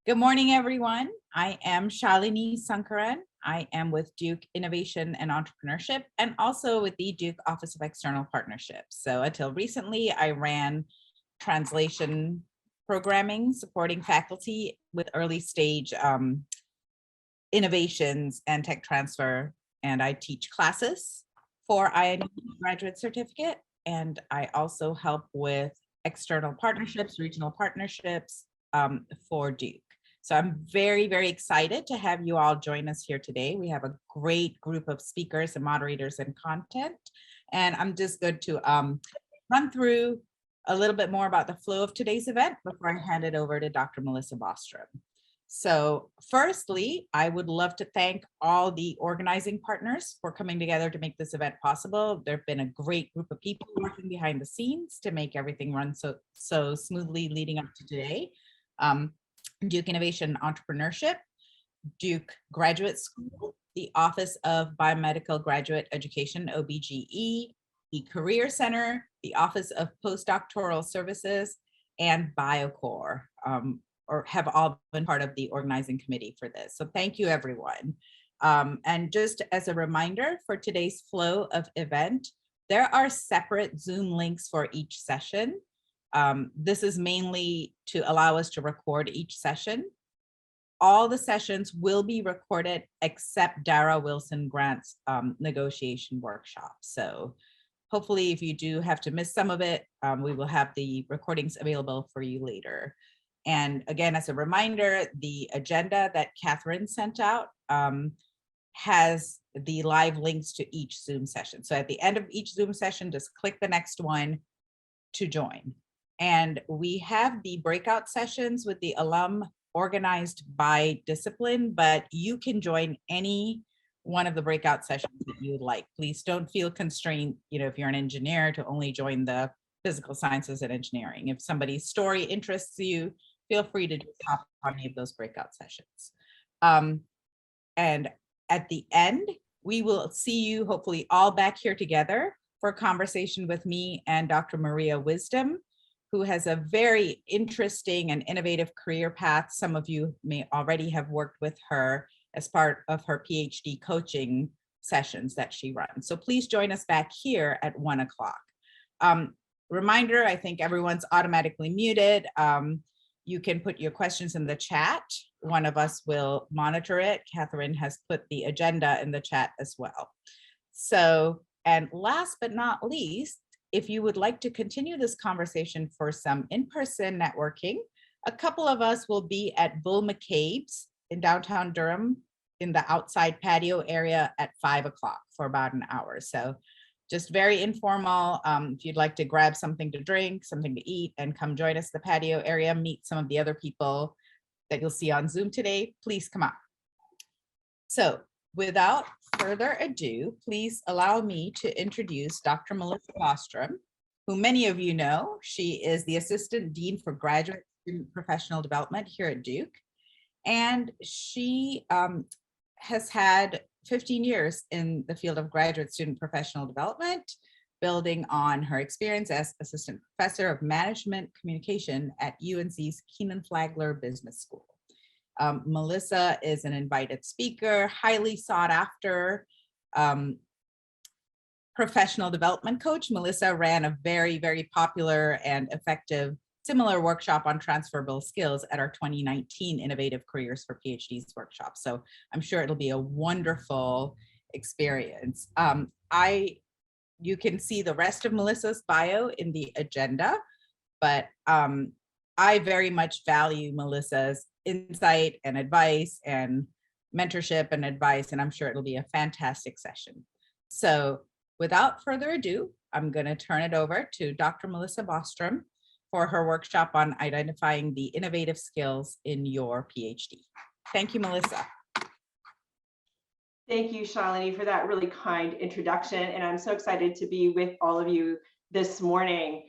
Good morning, everyone. I am Sharlini Sankaran. I am with Duke Innovation and Entrepreneurship and also with the Duke Office of External Partnerships. So until recently, I ran translation programming, supporting faculty with early stage innovations and tech transfer. And I teach classes for INE graduate certificate. And I also help with external partnerships, regional partnerships for Duke. So I'm very, very excited to have you all join us here today. We have a great group of speakers and moderators and content. And I'm just going to run through a little bit more about the flow of today's event before I hand it over to Dr. Melissa Bostrom. So firstly, I would love to thank all the organizing partners for coming together to make this event possible. There've been a great group of people working behind the scenes to make everything run so smoothly leading up to today. Duke Innovation Entrepreneurship, Duke Graduate School, the Office of Biomedical Graduate Education, OBGE, the Career Center, the Office of Postdoctoral Services, and BioCore, or have all been part of the organizing committee for this. So thank you, everyone. And just as a reminder for today's flow of event, there are separate Zoom links for each session. This is mainly to allow us to record each session. All the sessions will be recorded except Dara Wilson Grant's negotiation workshop. So hopefully if you do have to miss some of it, we will have the recordings available for you later. And again, as a reminder, the agenda that Catherine sent out has the live links to each Zoom session. So at the end of each Zoom session, just click the next one to join. And we have the breakout sessions with the alum organized by discipline, but you can join any one of the breakout sessions that you would like. Please don't feel constrained, if you're an engineer, to only join the physical sciences and engineering. If somebody's story interests you, feel free to just hop on any of those breakout sessions. And at the end, we will see you hopefully all back here together for a conversation with me and Dr. Maria Wisdom, who has a very interesting and innovative career path. Some of you may already have worked with her as part of her PhD coaching sessions that she runs. So please join us back here at 1 o'clock. Reminder, I think everyone's automatically muted. You can put your questions in the chat. One of us will monitor it. Catherine has put the agenda in the chat as well. So, and last but not least, if you would like to continue this conversation for some in-person networking, a couple of us will be at Bull McCabe's in downtown Durham in the outside patio area at 5 o'clock for about an hour. So just very informal. If you'd like to grab something to drink, something to eat, and come join us in the patio area, meet some of the other people that you'll see on Zoom today, please come out. So without further ado, please allow me to introduce Dr. Melissa Bostrom, who many of you know. She is the Assistant Dean for Graduate Student Professional Development here at Duke. And she has had 15 years in the field of graduate student professional development, building on her experience as Assistant Professor of Management Communication at UNC's Keenan-Flagler Business School. Melissa is an invited speaker, highly sought after professional development coach. Melissa ran a very, very popular and effective similar workshop on transferable skills at our 2019 Innovative Careers for PhDs workshop. So I'm sure it'll be a wonderful experience. You can see the rest of Melissa's bio in the agenda, but I very much value Melissa's insight and advice and mentorship and advice, and I'm sure it'll be a fantastic session. So without further ado, I'm going to turn it over to Dr. Melissa Bostrom for her workshop on identifying the innovative skills in your PhD. Thank you, Melissa. Thank you, Shalini, for that really kind introduction. And I'm so excited to be with all of you this morning.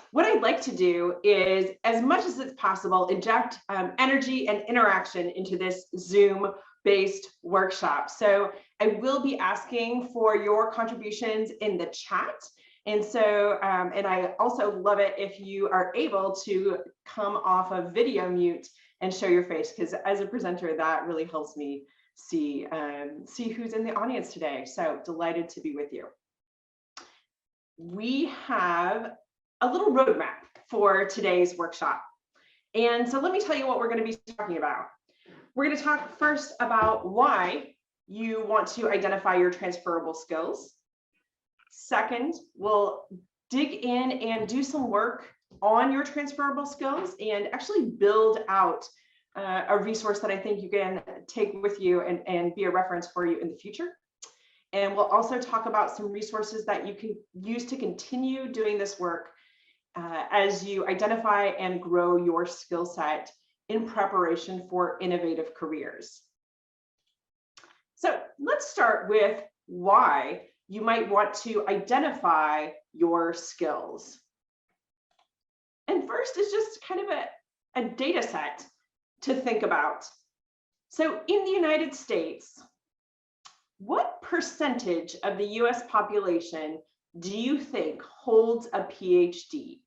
What I'd like to do is, as much as it's possible, inject energy and interaction into this Zoom-based workshop. So I will be asking for your contributions in the chat. And so, and I also love it if you are able to come off of video mute and show your face, because as a presenter, that really helps me see who's in the audience today. So delighted to be with you. We have a little roadmap for today's workshop. And so let me tell you what we're going to be talking about. We're going to talk first about why you want to identify your transferable skills. Second, we'll dig in and do some work on your transferable skills and actually build out a resource that I think you can take with you and be a reference for you in the future. And we'll also talk about some resources that you can use to continue doing this work as you identify and grow your skill set in preparation for innovative careers. So let's start with why you might want to identify your skills. And first is just kind of a data set to think about. So in the United States, what percentage of the US population do you think holds a PhD?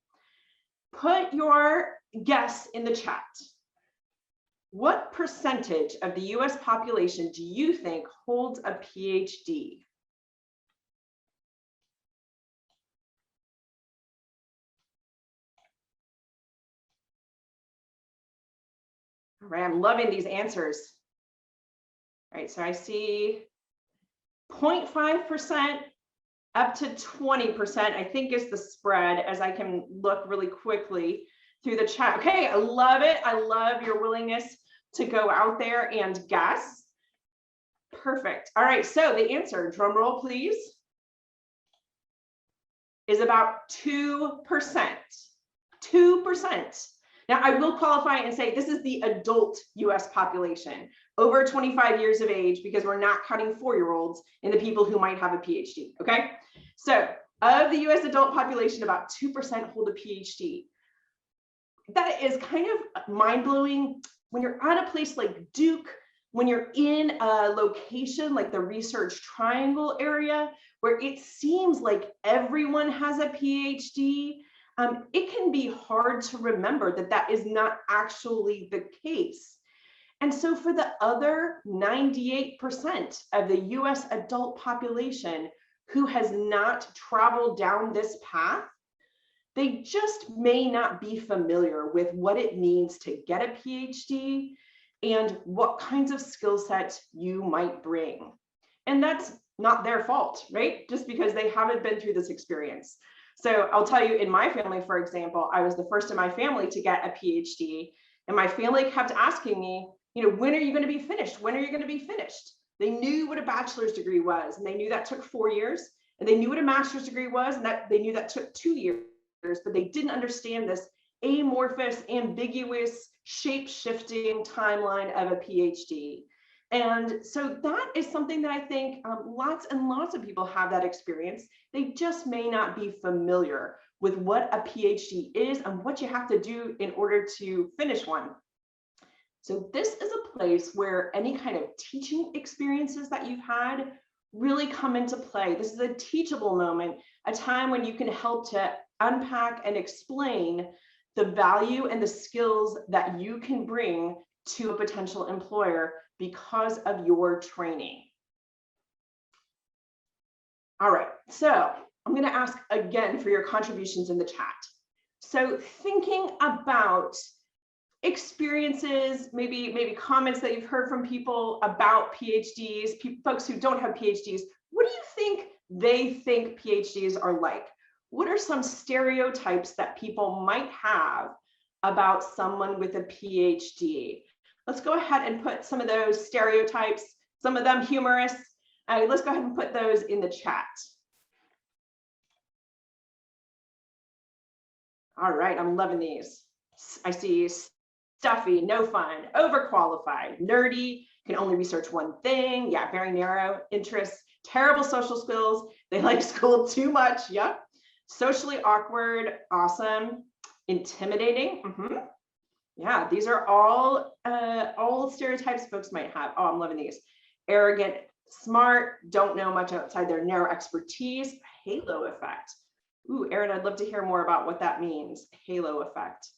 Put your guess in the chat. What percentage of the US population do you think holds a PhD? All right, I'm loving these answers. All right, so I see 0.5% up to 20%, I think is the spread, as I can look really quickly through the chat. Okay, I love it. I love your willingness to go out there and guess. Perfect. All right, so the answer, drum roll please, is about 2%. 2%. Now, I will qualify and say this is the adult US population, over 25 years of age, because we're not counting 4-year-olds and the people who might have a PhD, okay? So of the US adult population, about 2% hold a PhD. That is kind of mind-blowing when you're at a place like Duke, when you're in a location like the Research Triangle area, where it seems like everyone has a PhD. It can be hard to remember that that is not actually the case. And so for the other 98% of the US adult population who has not traveled down this path, they just may not be familiar with what it means to get a PhD and what kinds of skill sets you might bring. And that's not their fault, right? Just because they haven't been through this experience. So I'll tell you, in my family, for example, I was the first in my family to get a PhD, and my family kept asking me, you know, when are you going to be finished? When are you going to be finished? They knew what a bachelor's degree was, and they knew that took 4 years, and they knew what a master's degree was, and that they knew that took 2 years, but they didn't understand this amorphous, ambiguous, shape-shifting timeline of a PhD. And so that is something that I think lots and lots of people have that experience. They just may not be familiar with what a PhD is and what you have to do in order to finish one. So this is a place where any kind of teaching experiences that you've had really come into play. This is a teachable moment, a time when you can help to unpack and explain the value and the skills that you can bring to a potential employer because of your training. All right, so I'm going to ask again for your contributions in the chat. So thinking about experiences, maybe comments that you've heard from people about PhDs, folks who don't have PhDs, what do you think they think PhDs are like? What are some stereotypes that people might have about someone with a PhD? Let's go ahead and put some of those stereotypes, some of them humorous. Let's go ahead and put those in the chat. All right, I'm loving these. I see stuffy, no fun, overqualified, nerdy, can only research one thing. Yeah, very narrow interests, terrible social skills. They like school too much. Yep. Socially awkward, awesome, intimidating. Yeah, these are all stereotypes folks might have. Oh, I'm loving these. Arrogant, smart, don't know much outside their narrow expertise. Halo effect. Ooh, Erin, I'd love to hear more about what that means. Halo effect.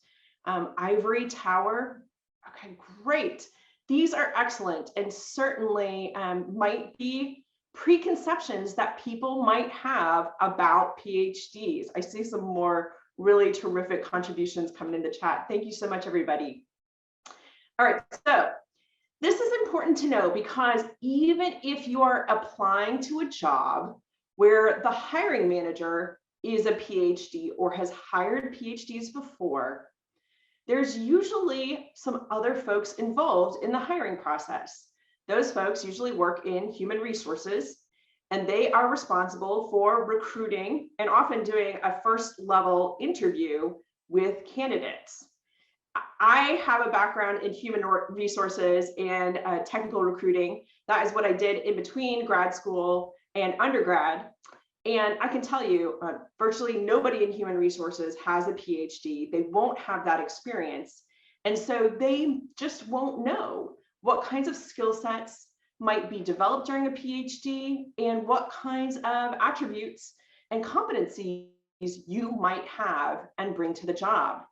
Ivory tower. Okay, great. These are excellent and certainly might be preconceptions that people might have about PhDs. I see some more really terrific contributions coming in the chat. Thank you so much, everybody. All right, so this is important to know because even if you are applying to a job where the hiring manager is a PhD or has hired PhDs before, there's usually some other folks involved in the hiring process. Those folks usually work in human resources, and they are responsible for recruiting and often doing a first level interview with candidates. I have a background in human resources and technical recruiting. That is what I did in between grad school and undergrad. And I can tell you, virtually nobody in human resources has a PhD. They won't have that experience. And so they just won't know what kinds of skill sets might be developed during a PhD and what kinds of attributes and competencies you might have and bring to the job.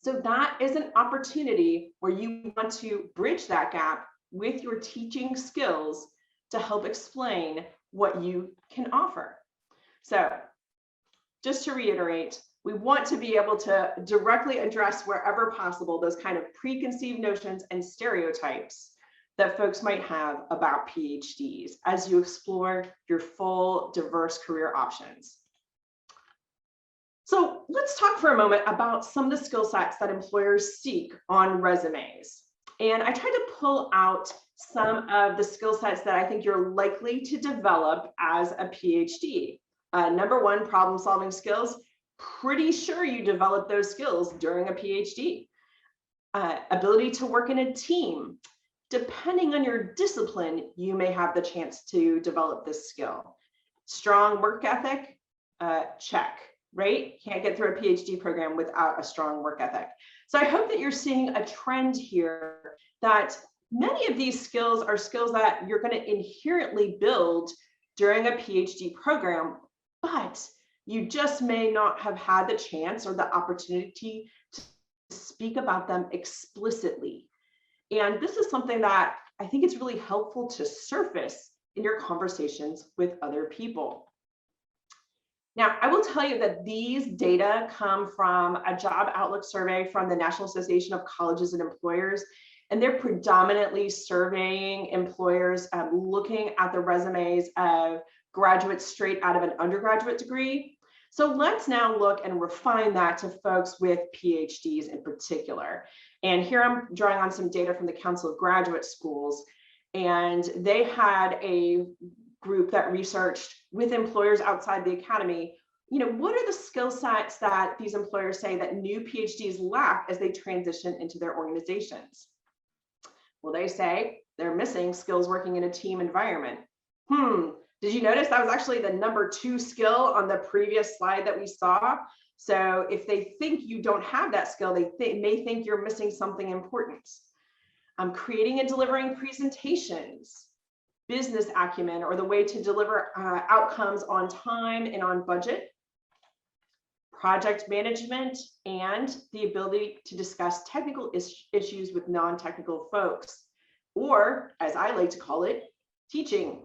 So that is an opportunity where you want to bridge that gap with your teaching skills to help explain what you can offer. So just to reiterate, we want to be able to directly address wherever possible those kind of preconceived notions and stereotypes that folks might have about PhDs as you explore your full diverse career options. So let's talk for a moment about some of the skill sets that employers seek on resumes. And I tried to pull out some of the skill sets that I think you're likely to develop as a PhD. Number one, problem solving skills. Pretty sure you develop those skills during a PhD. Ability to work in a team. Depending on your discipline, you may have the chance to develop this skill. Strong work ethic, check. Right? Can't get through a PhD program without a strong work ethic. So I hope that you're seeing a trend here that many of these skills are skills that you're going to inherently build during a PhD program, but you just may not have had the chance or the opportunity to speak about them explicitly. And this is something that I think it's really helpful to surface in your conversations with other people. Now, I will tell you that these data come from a job outlook survey from the National Association of Colleges and Employers, and they're predominantly surveying employers looking at the resumes of graduates straight out of an undergraduate degree. So let's now look and refine that to folks with PhDs in particular. And here I'm drawing on some data from the Council of Graduate Schools, and they had a group that researched with employers outside the academy, what are the skill sets that these employers say that new PhDs lack as they transition into their organizations? Well, they say they're missing skills working in a team environment. Did you notice that was actually the number 2 skill on the previous slide that we saw? So if they think you don't have that skill, they may think you're missing something important. Creating and delivering presentations, business acumen, or the way to deliver outcomes on time and on budget, project management, and the ability to discuss technical issues with non-technical folks, or as I like to call it, teaching.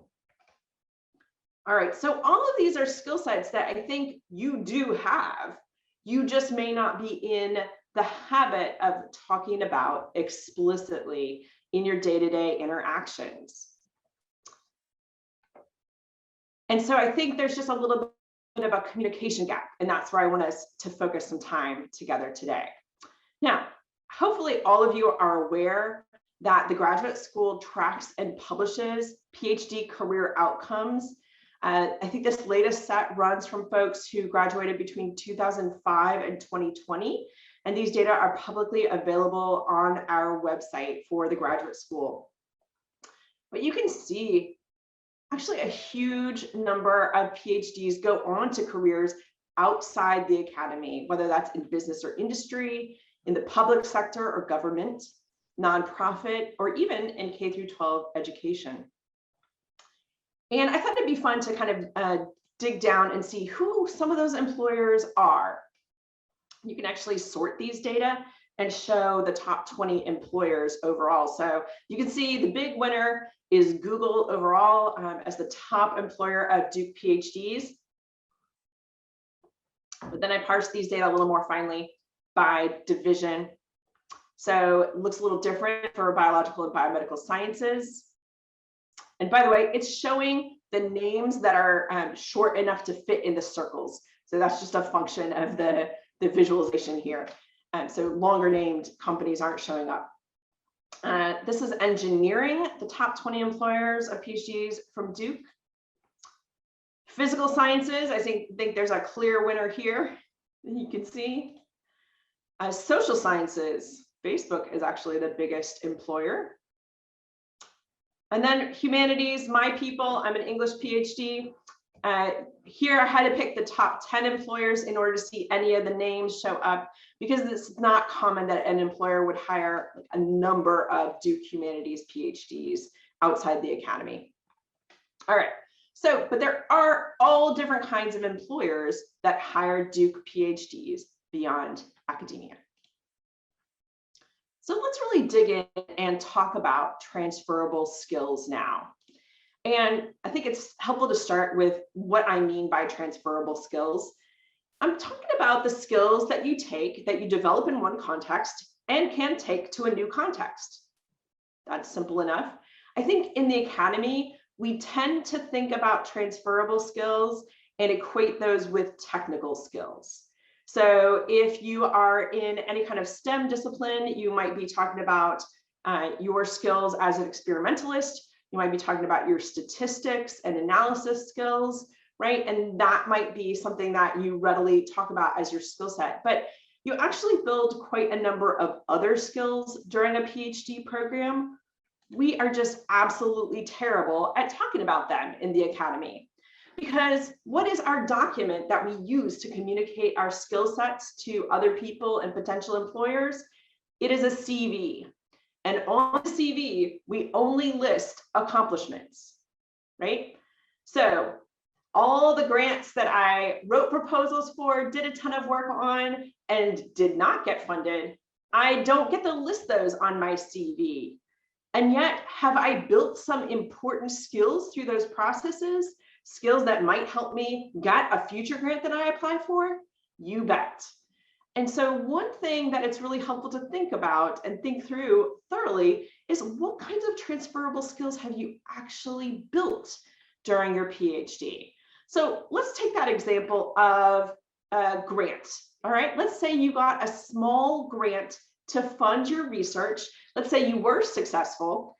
All right, so all of these are skill sets that I think you do have. You just may not be in the habit of talking about explicitly in your day-to-day interactions. And so I think there's just a little bit of a communication gap, and that's where I want us to focus some time together today. Now, hopefully all of you are aware that the graduate school tracks and publishes PhD career outcomes. I think this latest set runs from folks who graduated between 2005 and 2020, and these data are publicly available on our website for the graduate school. But you can see actually a huge number of PhDs go on to careers outside the academy, whether that's in business or industry, in the public sector or government, nonprofit, or even in K-12 education. And I thought it'd be fun to kind of dig down and see who some of those employers are. You can actually sort these data and show the top 20 employers overall. So you can see the big winner is Google overall as the top employer of Duke PhDs. But then I parsed these data a little more finely by division. So it looks a little different for biological and biomedical sciences. And by the way, it's showing the names that are short enough to fit in the circles. So that's just a function of the visualization here. So longer named companies aren't showing up. This is engineering, the top 20 employers of PhDs from Duke. Physical sciences, I think there's a clear winner here, you can see. Social sciences, Facebook is actually the biggest employer. And then humanities, my people, I'm an English PhD. Here I had to pick the top 10 employers in order to see any of the names show up, because it's not common that an employer would hire a number of Duke Humanities PhDs outside the academy. All right, so, but there are all different kinds of employers that hire Duke PhDs beyond academia. So let's really dig in and talk about transferable skills now. And I think it's helpful to start with what I mean by transferable skills. I'm talking about the skills that you take, that you develop in one context and can take to a new context. That's simple enough. I think in the academy, we tend to think about transferable skills and equate those with technical skills. So if you are in any kind of STEM discipline, you might be talking about your skills as an experimentalist. You might be talking about your statistics and analysis skills, right? And that might be something that you readily talk about as your skill set. But you actually build quite a number of other skills during a PhD program. We are just absolutely terrible at talking about them in the academy. Because what is our document that we use to communicate our skill sets to other people and potential employers? It is a CV. And on the CV, we only list accomplishments, right? So all the grants that I wrote proposals for, did a ton of work on, and did not get funded, I don't get to list those on my CV. And yet, have I built some important skills through those processes? Skills that might help me get a future grant that I apply for? You bet. And so one thing that it's really helpful to think about and think through thoroughly is, what kinds of transferable skills have you actually built during your PhD? So let's take that example of a grant. All right, let's say you got a small grant to fund your research. Let's say you were successful.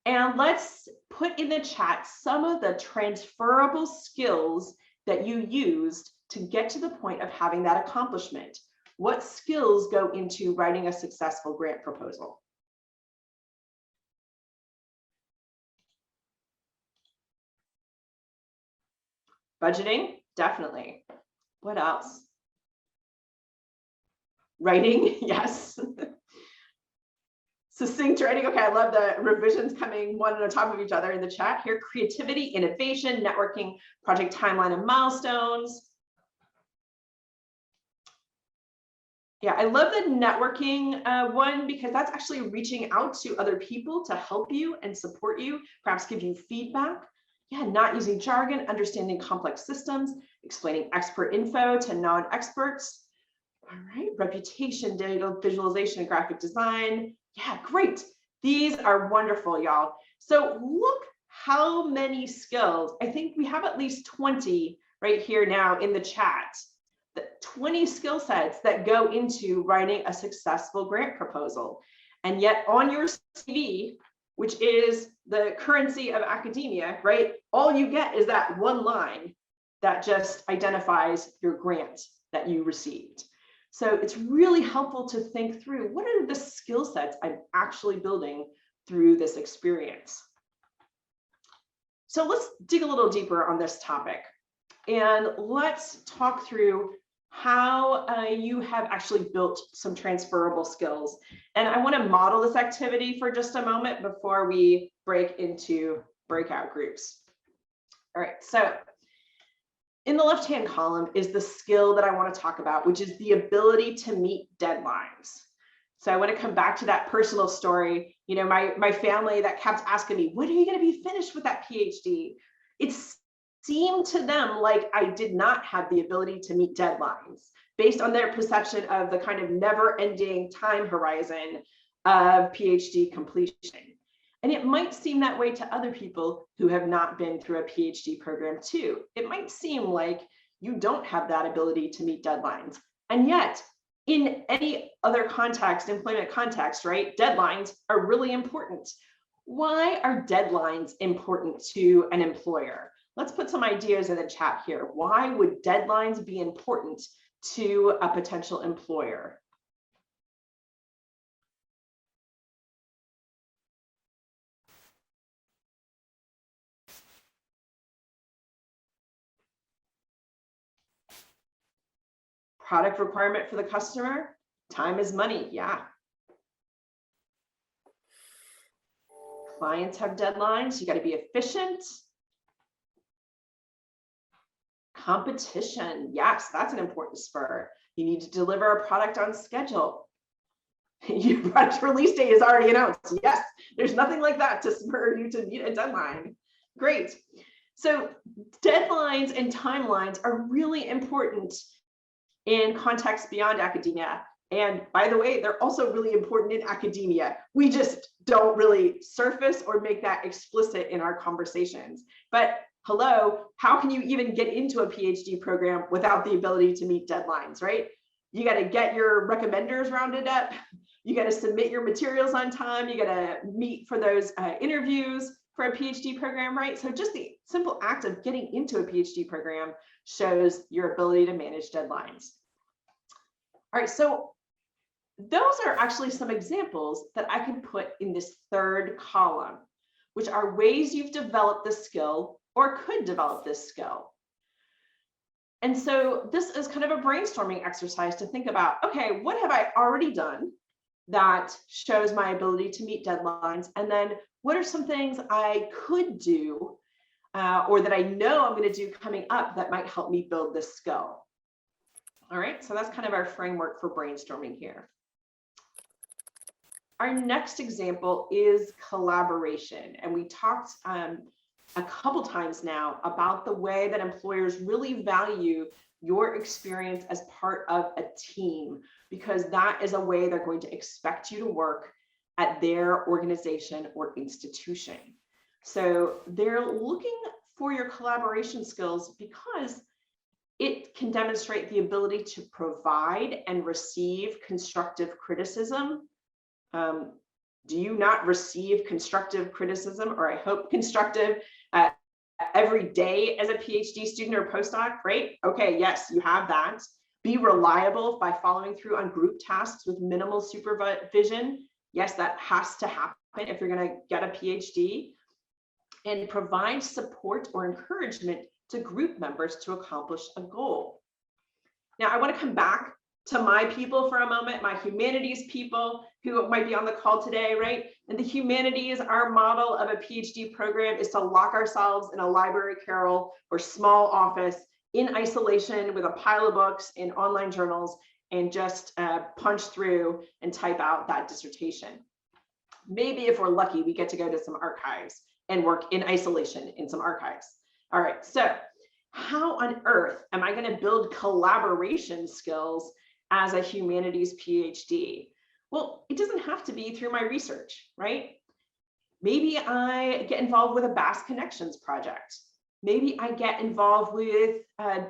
And let's put in the chat some of the transferable skills that you used to get to the point of having that accomplishment. What skills go into writing a successful grant proposal? Budgeting, definitely. What else? Writing, yes. Succinct writing, okay, I love the revisions coming one on top of each other in the chat here. Creativity, innovation, networking, project timeline and milestones. Yeah, I love the networking one, because that's actually reaching out to other people to help you and support you, perhaps give you feedback. Yeah, not using jargon, understanding complex systems, explaining expert info to non-experts. All right, reputation, data visualization, and graphic design. Yeah, great. These are wonderful, y'all. So look how many skills. I think we have at least 20 right here now in the chat. The 20 skill sets that go into writing a successful grant proposal. And yet on your CV, which is the currency of academia, right? All you get is that one line that just identifies your grant that you received. So it's really helpful to think through, what are the skill sets I'm actually building through this experience? So let's dig a little deeper on this topic, and let's talk through how you have actually built some transferable skills. And I want to model this activity for just a moment before we break into breakout groups. All right, so in the left-hand column is the skill that I want to talk about, which is the ability to meet deadlines. So I want to come back to that personal story. You know, my family that kept asking me, when are you going to be finished with that PhD? It seemed to them like I did not have the ability to meet deadlines based on their perception of the kind of never-ending time horizon of PhD completion. And it might seem that way to other people who have not been through a PhD program too. It might seem like you don't have that ability to meet deadlines. And yet, in any other context, employment context, right, deadlines are really important. Why are deadlines important to an employer? Let's put some ideas in the chat here. Why would deadlines be important to a potential employer? Product requirement for the customer? Time is money, yeah. Clients have deadlines, you got to be efficient. Competition, yes, that's an important spur. You need to deliver a product on schedule. Your product release date is already announced. Yes, there's nothing like that to spur you to meet a deadline. Great. So deadlines and timelines are really important in contexts beyond academia. And by the way, they're also really important in academia. We just don't really surface or make that explicit in our conversations. But hello, how can you even get into a PhD program without the ability to meet deadlines, right? You got to get your recommenders rounded up. You got to submit your materials on time. You got to meet for those interviews for a PhD program, right? So just the simple act of getting into a PhD program shows your ability to manage deadlines. All right, so those are actually some examples that I can put in this third column, which are ways you've developed this skill or could develop this skill. And so this is kind of a brainstorming exercise to think about, okay, what have I already done that shows my ability to meet deadlines? And then what are some things I could do or that I know I'm going to do coming up that might help me build this skill? All right, so that's kind of our framework for brainstorming here. Our next example is collaboration. And we talked a couple times now about the way that employers really value your experience as part of a team, because that is a way they're going to expect you to work at their organization or institution. So they're looking for your collaboration skills because it can demonstrate the ability to provide and receive constructive criticism. Do you not receive constructive criticism, or I hope constructive, every day as a PhD student or postdoc, right? Okay, yes, you have that. Be reliable by following through on group tasks with minimal supervision. Yes, that has to happen if you're going to get a PhD. And provide support or encouragement to group members to accomplish a goal. Now, I want to come back to my people for a moment, my humanities people who might be on the call today, right? And the humanities, our model of a PhD program is to lock ourselves in a library carrel or small office in isolation with a pile of books and online journals and just punch through and type out that dissertation. Maybe if we're lucky, we get to go to some archives and work in isolation in some archives. All right, so how on earth am I going to build collaboration skills as a humanities PhD? Well, it doesn't have to be through my research, right? Maybe I get involved with a Bass Connections project. Maybe I get involved with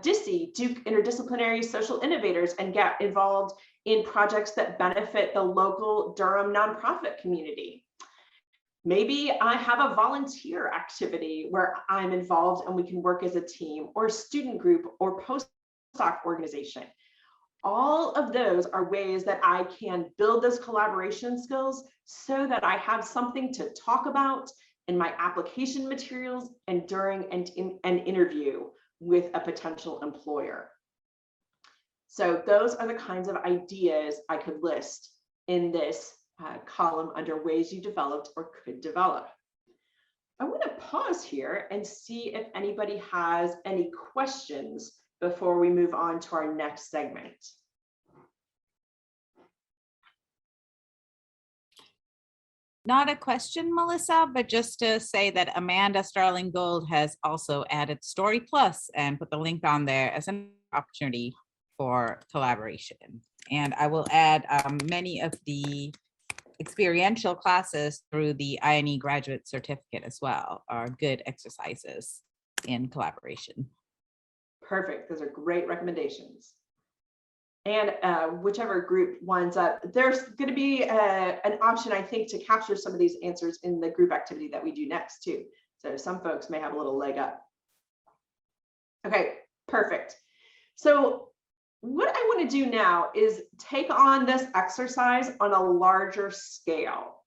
DISI, Duke Interdisciplinary Social Innovators, and get involved in projects that benefit the local Durham nonprofit community. Maybe I have a volunteer activity where I'm involved and we can work as a team, or a student group or postdoc organization. All of those are ways that I can build those collaboration skills so that I have something to talk about in my application materials and during an interview with a potential employer. So those are the kinds of ideas I could list in this column under ways you developed or could develop. I want to pause here and see if anybody has any questions before we move on to our next segment. not a question, Melissa, but just to say that Amanda Starling Gold has also added Story Plus and put the link on there as an opportunity for collaboration. And I will add many of the experiential classes through the INE graduate certificate as well are good exercises in collaboration. Perfect. Those are great recommendations. And whichever group winds up, there's going to be an option, I think, to capture some of these answers in the group activity that we do next too. So some folks may have a little leg up. Okay, perfect. So what I want to do now is take on this exercise on a larger scale.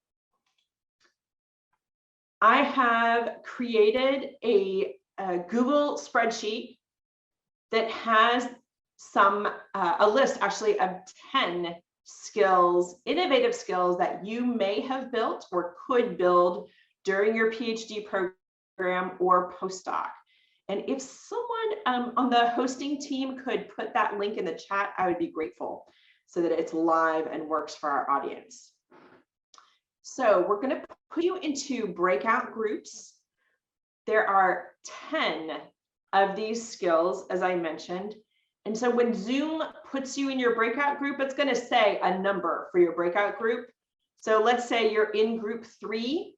I have created a Google spreadsheet that has a list actually of 10 skills, innovative skills that you may have built or could build during your PhD program or postdoc. And if someone on the hosting team could put that link in the chat, I would be grateful so that it's live and works for our audience. So we're going to put you into breakout groups. There are 10 of these skills, as I mentioned. And so when Zoom puts you in your breakout group, it's going to say a number for your breakout group. So let's say you're in group 3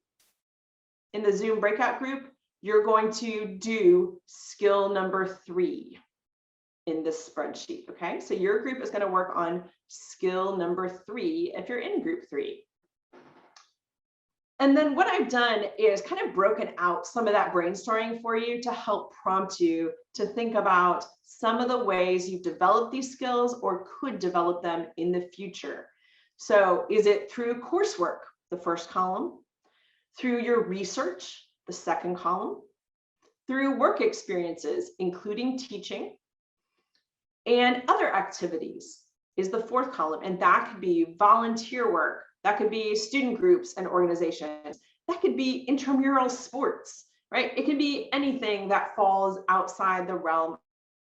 in the Zoom breakout group, you're going to do skill number 3 in this spreadsheet, okay? So your group is going to work on skill number 3 if you're in group 3. And then what I've done is kind of broken out some of that brainstorming for you to help prompt you to think about some of the ways you've developed these skills or could develop them in the future. So is it through coursework, the first column, through your research, the second column, through work experiences, including teaching, and other activities is the fourth column. And that could be volunteer work, that could be student groups and organizations, that could be intramural sports, right? It can be anything that falls outside the realm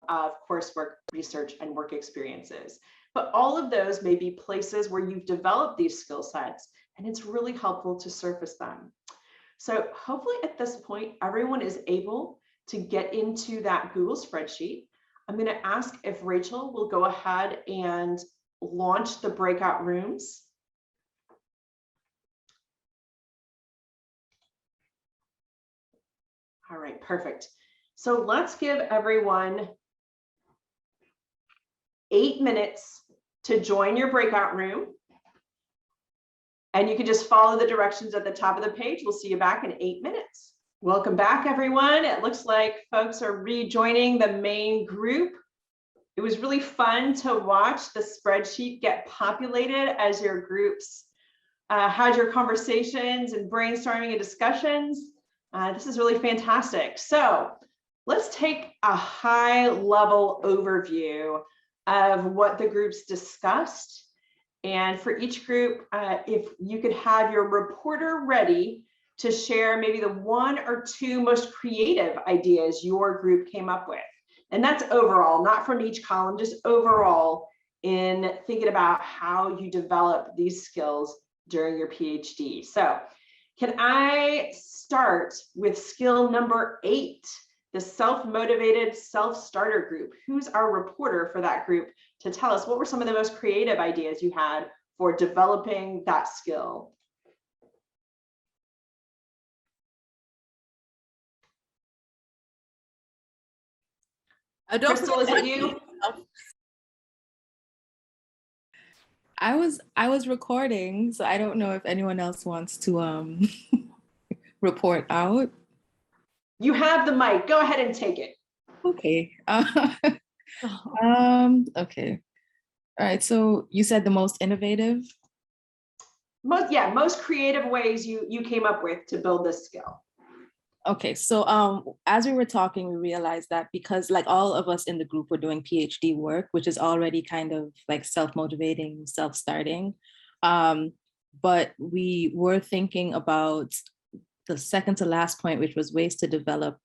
of coursework, research, and work experiences. But all of those may be places where you've developed these skill sets, and it's really helpful to surface them. So hopefully at this point, everyone is able to get into that Google spreadsheet. I'm going to ask if Rachel will go ahead and launch the breakout rooms. All right, perfect. So let's give everyone 8 minutes to join your breakout room. And you can just follow the directions at the top of the page. We'll see you back in 8 minutes. Welcome back, everyone. It looks like folks are rejoining the main group. It was really fun to watch the spreadsheet get populated as your groups had your conversations and brainstorming and discussions. This is really fantastic. So let's take a high-level overview of what the groups discussed. And for each group, if you could have your reporter ready to share maybe the 1 or 2 most creative ideas your group came up with. And that's overall, not from each column, just overall in thinking about how you develop these skills during your PhD. So can I start with skill number 8, the self-motivated self-starter group? Who's our reporter for that group to tell us what were some of the most creative ideas you had for developing that skill? Crystal, is it you? I was recording, so I don't know if anyone else wants to report out. You have the mic. Go ahead and take it. Okay. Okay. All right. So you said the most innovative? Most creative ways you came up with to build this skill. Okay, so as we were talking, we realized that because like all of us in the group were doing PhD work, which is already kind of like self-motivating, self-starting, but we were thinking about the second to last point, which was ways to develop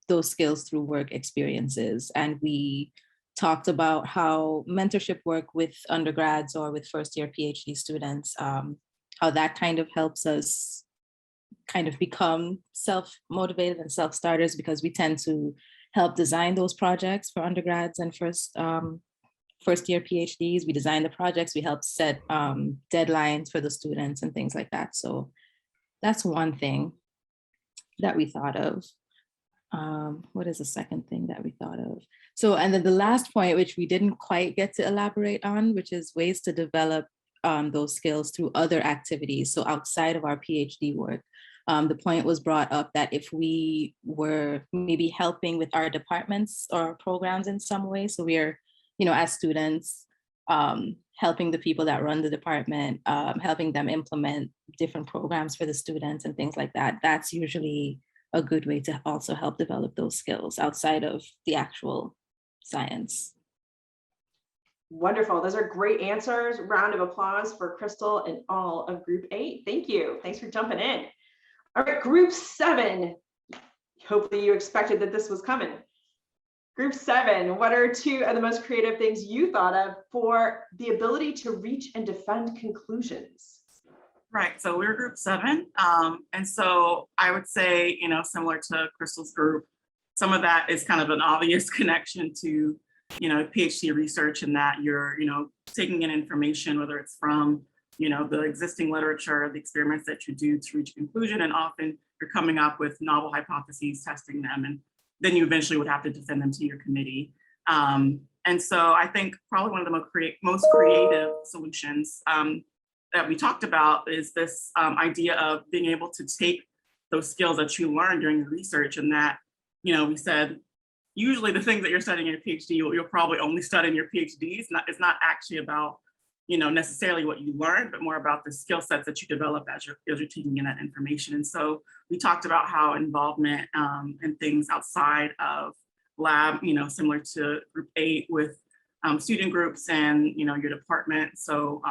those skills through work experiences. And we talked about how mentorship work with undergrads or with first-year PhD students how that kind of helps us kind of become self-motivated and self-starters, because we tend to help design those projects for undergrads and first year PhDs. We design the projects, we help set deadlines for the students and things like that. So that's one thing that we thought of. What is the second thing that we thought of? So, and then the last point, which we didn't quite get to elaborate on, which is ways to develop those skills through other activities. So outside of our PhD work, the point was brought up that if we were maybe helping with our departments or programs in some way, so we're, as students, helping the people that run the department, helping them implement different programs for the students and things like that, that's usually a good way to also help develop those skills outside of the actual science. Wonderful. Those are great answers. Round of applause for Crystal and all of Group 8. Thank you. Thanks for jumping in. All right, Group 7. Hopefully you expected that this was coming. Group 7, what are two of the most creative things you thought of for the ability to reach and defend conclusions? Right, so we're Group 7. And so I would say, similar to Crystal's group, some of that is kind of an obvious connection to, PhD research, in that you're, taking in information, whether it's from, the existing literature, the experiments that you do to reach a conclusion, and often you're coming up with novel hypotheses, testing them, and then you eventually would have to defend them to your committee. And so I think probably one of the most creative solutions that we talked about is this idea of being able to take those skills that you learned during your research, and that, we said, usually the things that you're studying in your PhD, you'll probably only study in your PhD. It's not actually about, necessarily what you learned, but more about the skill sets that you develop as you're taking in that information. And so we talked about how involvement and things outside of lab, similar to Group 8 with student groups and, your department. So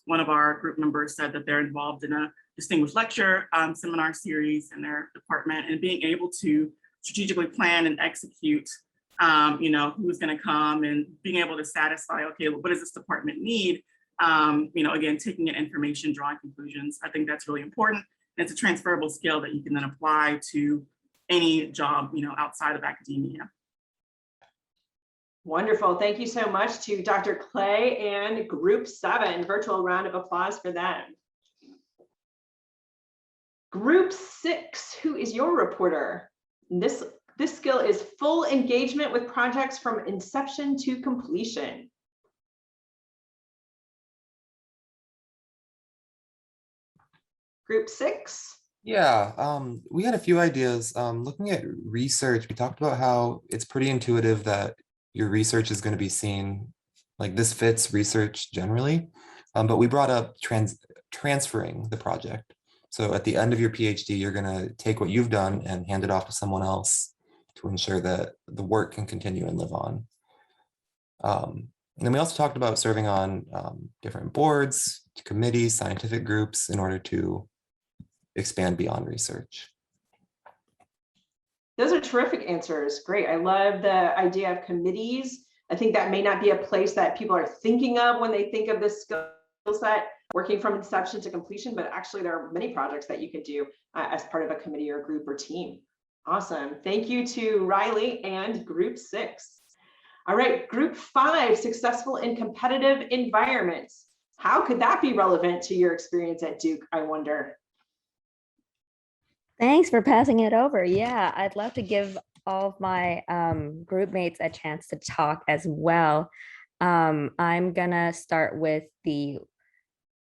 one of our group members said that they're involved in a distinguished lecture seminar series in their department, and being able to strategically plan and execute, who's going to come, and being able to satisfy, okay, what does this department need? Again, taking in information, drawing conclusions. I think that's really important. And it's a transferable skill that you can then apply to any job, outside of academia. Wonderful. Thank you so much to Dr. Clay and Group 7. Virtual round of applause for them. Group 6, who is your reporter? This skill is full engagement with projects from inception to completion. Group 6. Yeah, we had a few ideas. Looking at research, we talked about how it's pretty intuitive that your research is going to be seen, like this fits research generally, but we brought up transferring the project. So at the end of your PhD, you're going to take what you've done and hand it off to someone else to ensure that the work can continue and live on. And then we also talked about serving on different boards, committees, scientific groups in order to expand beyond research. Those are terrific answers. Great. I love the idea of committees. I think that may not be a place that people are thinking of when they think of this skill set, working from inception to completion, but actually there are many projects that you could do as part of a committee or group or team. Awesome. Thank you to Riley and Group 6. All right, Group 5, successful in competitive environments. How could that be relevant to your experience at Duke, I wonder? Thanks for passing it over. Yeah, I'd love to give all of my group mates a chance to talk as well. I'm gonna start with the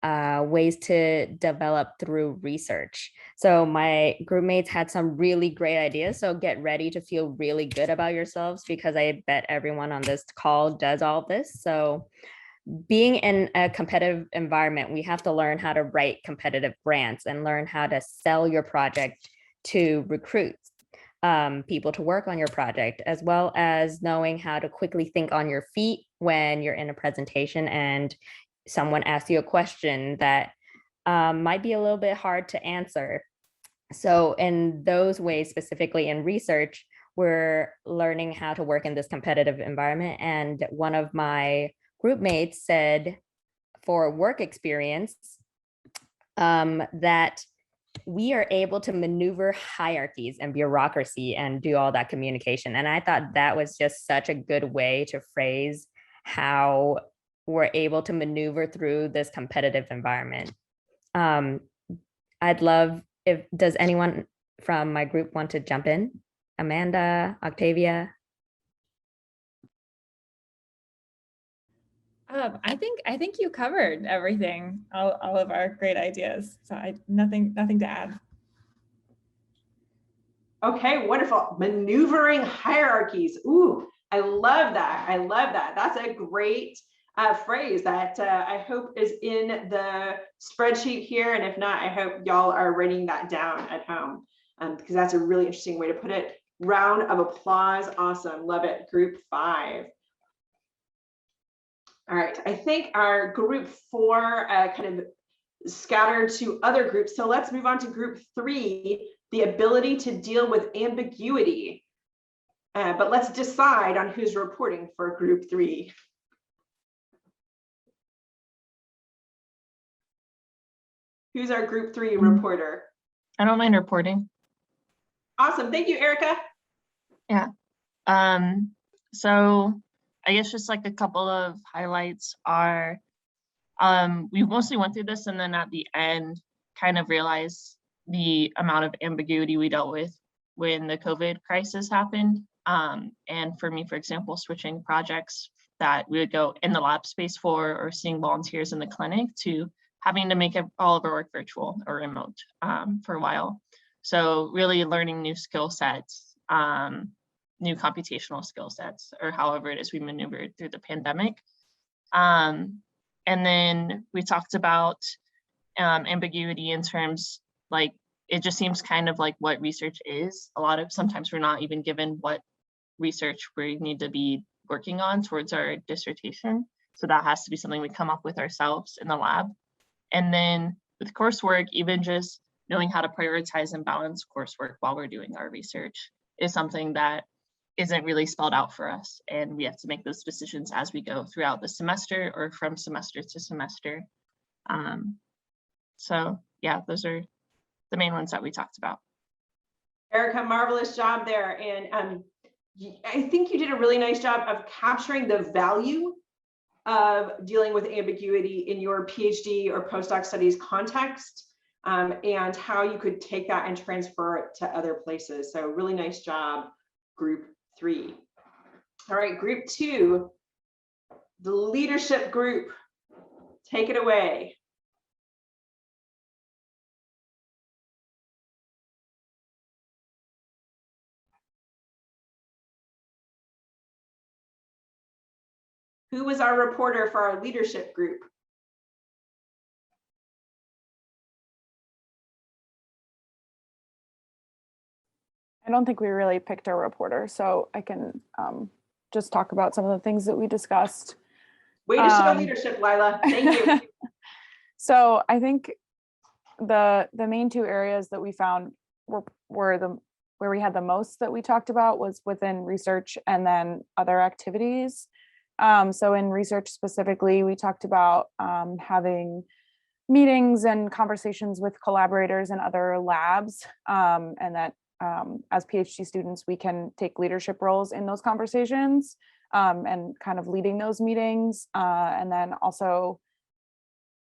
ways to develop through research. So my group mates had some really great ideas. So get ready to feel really good about yourselves, because I bet everyone on this call does all of this. So being in a competitive environment, we have to learn how to write competitive grants and learn how to sell your project to recruit people to work on your project, as well as knowing how to quickly think on your feet when you're in a presentation and someone asks you a question that might be a little bit hard to answer. So in those ways, specifically in research, we're learning how to work in this competitive environment. And one of my group mates said, for work experience, that we are able to maneuver hierarchies and bureaucracy and do all that communication. And I thought that was just such a good way to phrase how we're able to maneuver through this competitive environment. I'd love does anyone from my group want to jump in? Amanda, Octavia? I think you covered everything, all of our great ideas. So nothing to add. Okay, wonderful. Maneuvering hierarchies. Ooh, I love that. I love that. That's a great phrase that I hope is in the spreadsheet here. And if not, I hope y'all are writing that down at home because that's a really interesting way to put it. Round of applause. Awesome. Love it. Group 5. All right, I think our group 4 kind of scattered to other groups. So let's move on to group 3, the ability to deal with ambiguity. But let's decide on who's reporting for group 3. Who's our group 3 reporter? I don't mind reporting. Awesome, thank you, Erica. Yeah. So I guess just like a couple of highlights are, we mostly went through this and then at the end kind of realized the amount of ambiguity we dealt with when the COVID crisis happened. And for me, for example, switching projects that we would go in the lab space for or seeing volunteers in the clinic to having to make all of our work virtual or remote for a while. So really learning new skill sets, new computational skill sets, or however it is we maneuvered through the pandemic. And then we talked about ambiguity in terms, like, it just seems kind of like what research is. Sometimes we're not even given what research we need to be working on towards our dissertation. So that has to be something we come up with ourselves in the lab. And then with coursework, even just knowing how to prioritize and balance coursework while we're doing our research is something that isn't really spelled out for us. And we have to make those decisions as we go throughout the semester or from semester to semester. So yeah, those are the main ones that we talked about. Erica, marvelous job there. And I think you did a really nice job of capturing the value of dealing with ambiguity in your PhD or postdoc studies context, and how you could take that and transfer it to other places. So really nice job, group 3. All right, group 2, the leadership group. Take it away. Who was our reporter for our leadership group? I don't think we really picked a reporter, so I can just talk about some of the things that we discussed. Way to show leadership, Lila. Thank you. So I think the main 2 areas that we found were where we had the most that we talked about was within research and then other activities. So in research specifically, we talked about having meetings and conversations with collaborators in other labs, and that as PhD students, we can take leadership roles in those conversations and kind of leading those meetings, and then also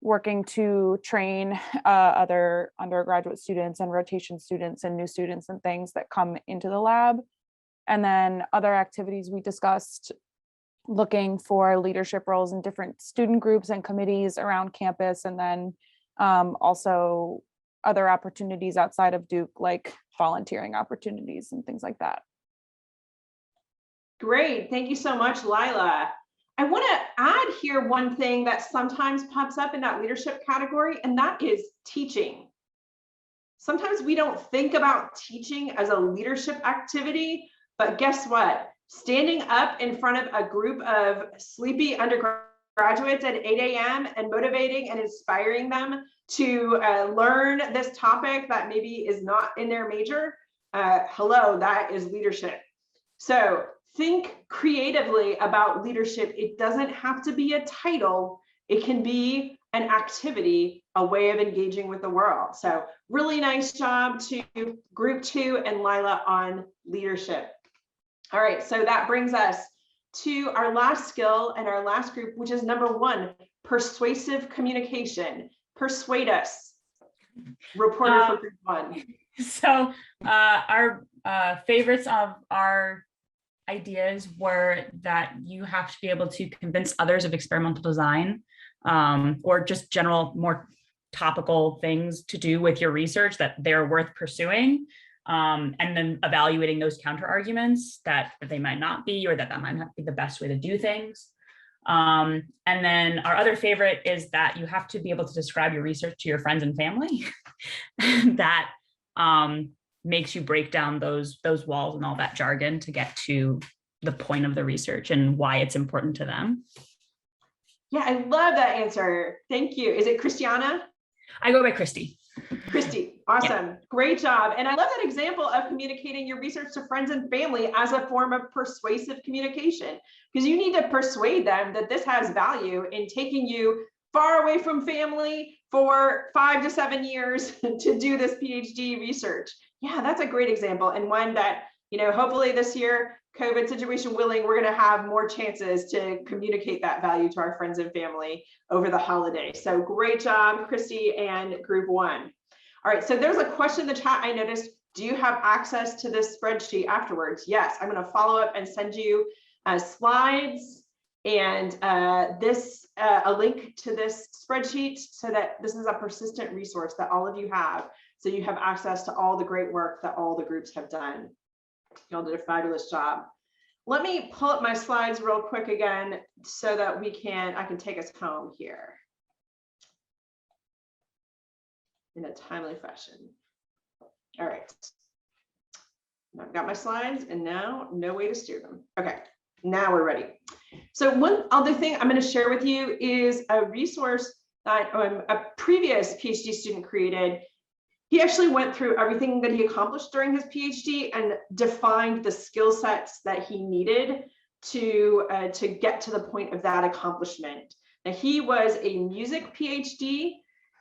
working to train other undergraduate students and rotation students and new students and things that come into the lab. And then other activities we discussed, looking for leadership roles in different student groups and committees around campus, and then also other opportunities outside of Duke, like volunteering opportunities and things like that. Great, thank you so much, Lila. I want to add here one thing that sometimes pops up in that leadership category, and that is teaching. Sometimes we don't think about teaching as a leadership activity, but guess what? Standing up in front of a group of sleepy undergraduates at 8 a.m. and motivating and inspiring them to learn this topic that maybe is not in their major, hello, that is leadership. So think creatively about leadership. It doesn't have to be a title. It can be an activity a way of engaging with the world. So really nice job to group 2 and Lila on leadership. All right, so that brings us to our last skill and our last group, which is number 1, persuasive communication. Persuade us, reporter for group 1. So our favorites of our ideas were that you have to be able to convince others of experimental design, or just general, more topical things to do with your research that they're worth pursuing. And then evaluating those counter arguments that they might not be, or that might not be the best way to do things. And then our other favorite is that you have to be able to describe your research to your friends and family. That makes you break down those walls and all that jargon to get to the point of the research and why it's important to them. Yeah, I love that answer. Thank you. Is it Christiana? I go by Christy. Christy, awesome. Yeah. Great job. And I love that example of communicating your research to friends and family as a form of persuasive communication, because you need to persuade them that this has value in taking you far away from family for 5 to 7 years to do this PhD research. Yeah, that's a great example, and one that, you know, hopefully this year, COVID situation willing, we're going to have more chances to communicate that value to our friends and family over the holiday. So great job, Christy and group 1. All right, so there's a question in the chat I noticed. Do you have access to this spreadsheet afterwards? Yes, I'm going to follow up and send you slides and a link to this spreadsheet, so that this is a persistent resource that all of you have, so you have access to all the great work that all the groups have done. Y'all did a fabulous job. Let me pull up my slides real quick again so that I can take us home here in a timely fashion. All right. I've got my slides, and now no way to steer them. Okay, now we're ready. So one other thing I'm going to share with you is a resource that a previous PhD student created. He actually went through everything that he accomplished during his PhD and defined the skill sets that he needed to get to the point of that accomplishment. Now, he was a music PhD,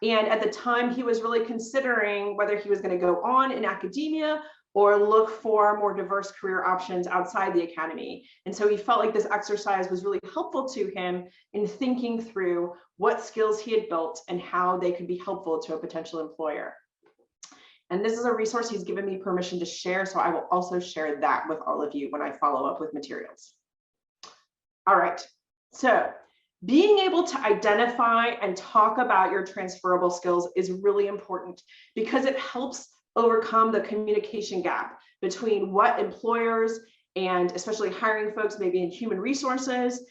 and at the time he was really considering whether he was going to go on in academia or look for more diverse career options outside the academy. And so he felt like this exercise was really helpful to him in thinking through what skills he had built and how they could be helpful to a potential employer. And this is a resource he's given me permission to share, so I will also share that with all of you when I follow up with materials. All right, so being able to identify and talk about your transferable skills is really important, because it helps overcome the communication gap between what employers, and especially hiring folks maybe in human resources,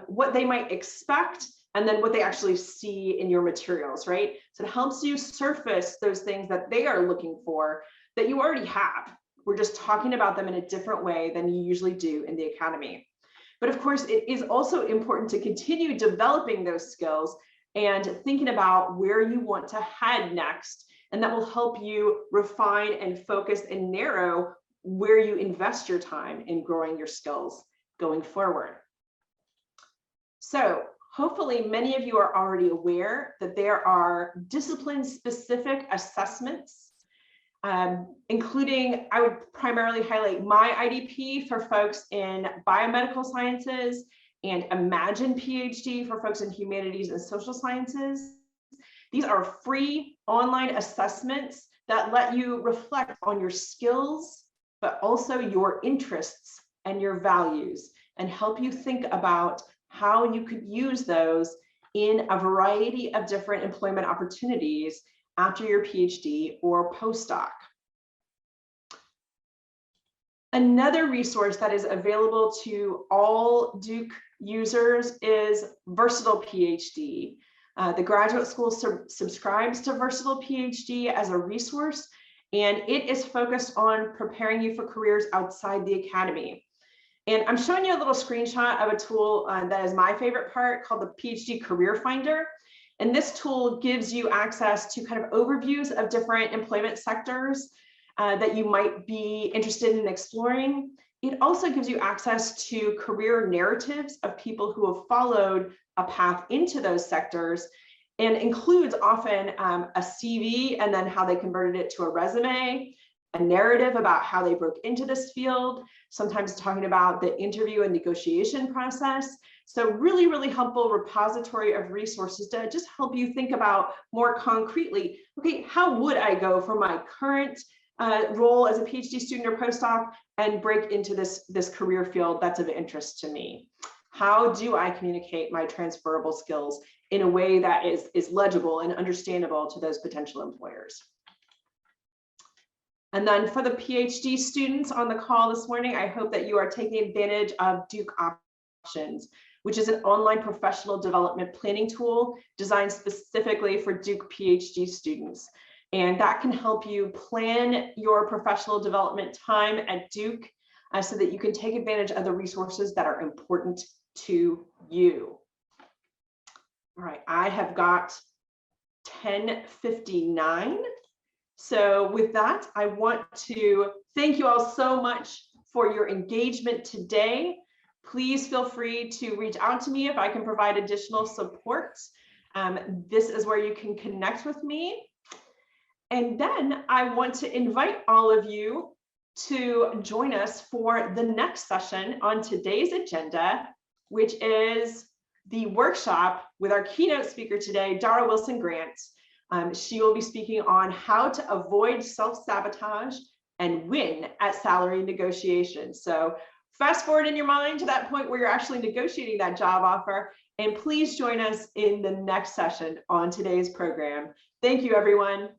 what they might expect, and then what they actually see in your materials, right? So it helps you surface those things that they are looking for that you already have. We're just talking about them in a different way than you usually do in the academy. But of course, it is also important to continue developing those skills and thinking about where you want to head next. And that will help you refine and focus and narrow where you invest your time in growing your skills going forward. So hopefully many of you are already aware that there are discipline-specific assessments, including, I would primarily highlight my IDP for folks in biomedical sciences and Imagine PhD for folks in humanities and social sciences. These are free online assessments that let you reflect on your skills, but also your interests and your values, and help you think about how you could use those in a variety of different employment opportunities after your PhD or postdoc. Another resource that is available to all Duke users is Versatile PhD. The graduate school subscribes to Versatile PhD as a resource, and it is focused on preparing you for careers outside the academy. And I'm showing you a little screenshot of a tool that is my favorite part, called the PhD Career Finder. And this tool gives you access to kind of overviews of different employment sectors that you might be interested in exploring. It also gives you access to career narratives of people who have followed a path into those sectors, and includes often a CV and then how they converted it to a resume, a narrative about how they broke into this field, sometimes talking about the interview and negotiation process. So really, really helpful repository of resources to just help you think about more concretely, okay, how would I go from my current role as a PhD student or postdoc and break into this career field that's of interest to me? How do I communicate my transferable skills in a way that is legible and understandable to those potential employers? And then for the PhD students on the call this morning, I hope that you are taking advantage of Duke Options, which is an online professional development planning tool designed specifically for Duke PhD students. And that can help you plan your professional development time at Duke so that you can take advantage of the resources that are important to you. All right, I have got 10:59. So with that, I want to thank you all so much for your engagement today. Please feel free to reach out to me if I can provide additional support. This is where you can connect with me. And then I want to invite all of you to join us for the next session on today's agenda, which is the workshop with our keynote speaker today, Dara Wilson-Grant. She will be speaking on how to avoid self-sabotage and win at salary negotiations. So fast forward in your mind to that point where you're actually negotiating that job offer, and please join us in the next session on today's program. Thank you, everyone.